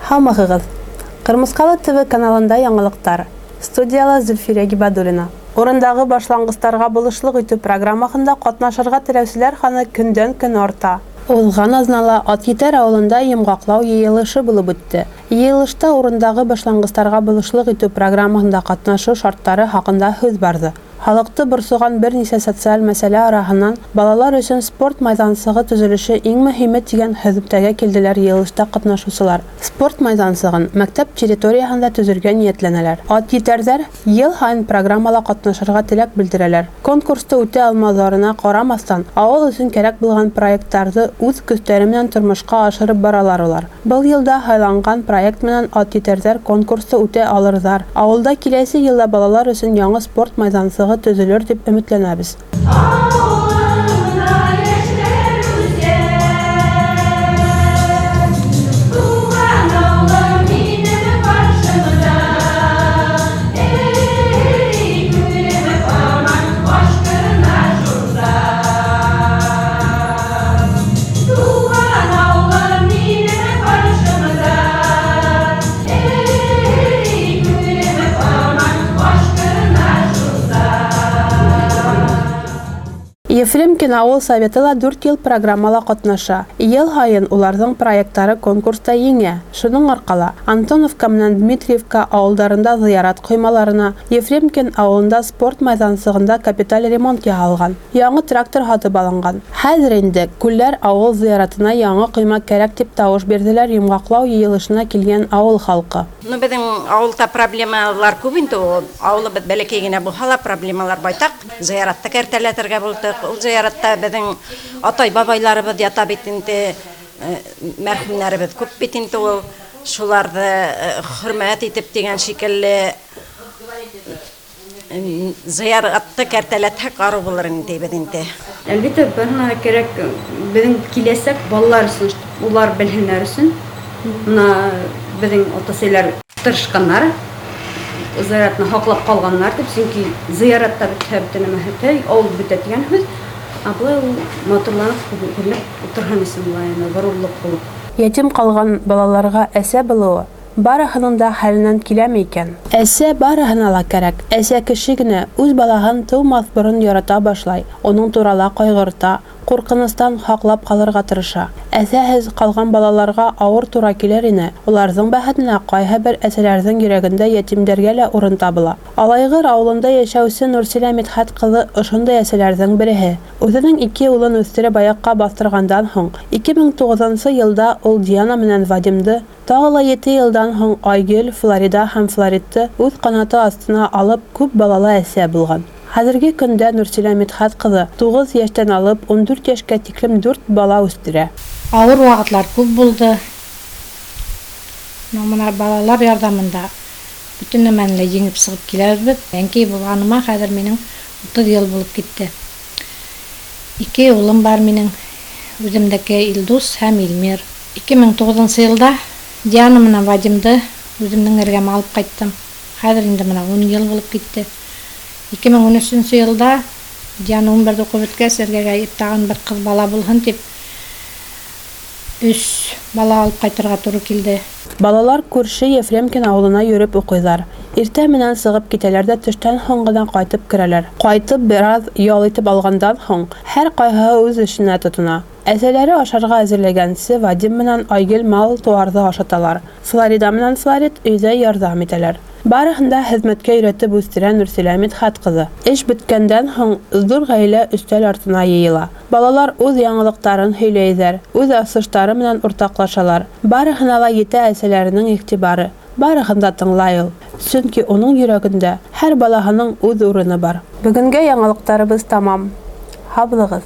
Хамығығыз. Кырмыскалы ТВ каналында яңылыктар. Студияла Зульфирия Гибадулина. Орындағы башлангыстарға булышлык итү программасында катнашырга теләүчеләр ханы көндән-көн арта. Улган азнала Атъетәр авылында йомгаклау йыелышы булып үтте. Йыелышта урындагы башлангыстарга булышлык итү программасында катнашу шарттары хакында сүз барды. Халыкты борсуган берничә социаль мәсьәлә араһыннан балалар өчен спорт мәйдансыгы төзелеше иң мөһиме дигән хәзбәткә килделәр йыелышта катнашучылар. Спорт мәйдансыгын мәктәп территориясында төзергә ниятләнәләр. Атъетәрдәр ел һайын программала катнашырга теләк белдерәләр. Конкурста үтә алмауларына карамастан, авыл өчен кирәк булган проектларны үз көстәре белән тормышка ашырып баралар улар. Бу елда хайланган проект менән Атъетәрдәр конкурста үтә алырдар. Авылда киләсе елда балалар өчен яңа спорт мәйдансыгы төзелер дип өметләнәбез. Ефремкин авыл советы да 4 ел программала катнаша. Ел һайын уларның проекттары конкурста еңә. Шуның аркала Антоновка менән Дмитриевка авылдарында зыярат коймаларына, Ефремкин авылында спорт мәйдансыгында капиталь ремонт яһалган. Яңа трактор һатып алынган. Хәзер инде Күлләр авыл зыяратына яңа койма кирәк дип тавыш бирделәр йомгаклау йыелышына килгән авыл халкы. Безнең авылда проблемалар күп инде. Авылыбыз бәләкәй генә булса, проблемалар байтак. Зыяратта кертәләтергә булдык. Ул зыяратта безнең атай-бабайларыбыз ята бит инде, мәрхүмнәребез күп бит инде. Ул шуларны хөрмәт итеп дигән шикелле зыяратта кертәләтә кару булыр инде бит инде. Әлбәттә, бына кирәк безнең киләсәк балалар өчен, улар белһеннәр өчен. Мына безнең ата-әсәләр тырышканнар, зыяратны хаклап калганнар дип, чөнки зыяратта бит мәһәтәй авыл битә дигән һүз. Абла матурланып күреп утырган өчен булайны горурлык булып. Ятим калган балаларга әсә булуы барыһының да хәленнән киләме икән? Әсә барыһына ла кирәк. Әсә кеше генә үз балаһын тыумас борын ярата башлай. Оның турала кайгырта, куркыныстан хаклап калырга тырыша. Әсәһез калган балаларга авыр тура килер ине. Уларның бәхетенә кайһы бер әсәләрнең йөрәгендә ятимдәргә лә урын табыла. Алайгыр авылында яшәүче Нурсилә Мидхәт кызы ошондай әсәләрнең береһе. Үзенең 2 улын үстереп аякка бастыргандан соң 2009 елда ул Диана менән Вадимды, тагы ла 7 елдан соң Айгөл, Флорида һәм Флоридты үз канаты астына алып күп балалы әсә булган. Хәзерге көндә Нурсилә Мидхәт кызы 9 яшьтән алып 14 яшькә тиклем 4 бала үстерә. Авыр вакытлар күп булды. Менә балалар ярдәмендә бүтән мәнле җиңеп чыгып киләбез. Әнкәй булганыма хәзер минем 30 ел булып китте. 2 улым бар минем. Үземдәге Илдус һәм Илмир. 2009 елда Диана менән Вадимды үземнең эргәмә алып кайттым. Хәзер инде менә 10 ел булып китте. 2013 елда Диана 11 укып беткәч, эргәгә тагын бер кыз бала булһын дип 3 бала алып кайтырга туры килде. Балалар күрше Ефремкин авылына йөреп укыйлар. Иртә менән сыгып китәләр дә төштән соң гына кайтып керәләр. Кайтып бераз ял итеп алгандан соң һәр кайһы үз эшенә тотына. Әсәләре ашарга әзерләгәнче Вадим менән Айгөл мал туарды ашаталар. Флорида менән Флорид өйдә ярдәм итәләр. Барыһын да хезмәткә өйрәтеп үстерә Нурсилә Мидхәт кызы. Эш беткәндән соң зур гаилә өстәл артына йыела. Балалар үз яңалыктарын һөйләйләр, үз асыштары менән уртаклашалар. Барыһына ла җитә әсәләренең игътибары. Барыһын да тыңлай ул. Чөнки уның йөрәгендә һәр балаһының үз урыны бар. Бүгенгә яңалыктарыбыз тамам. Һаулыгыз.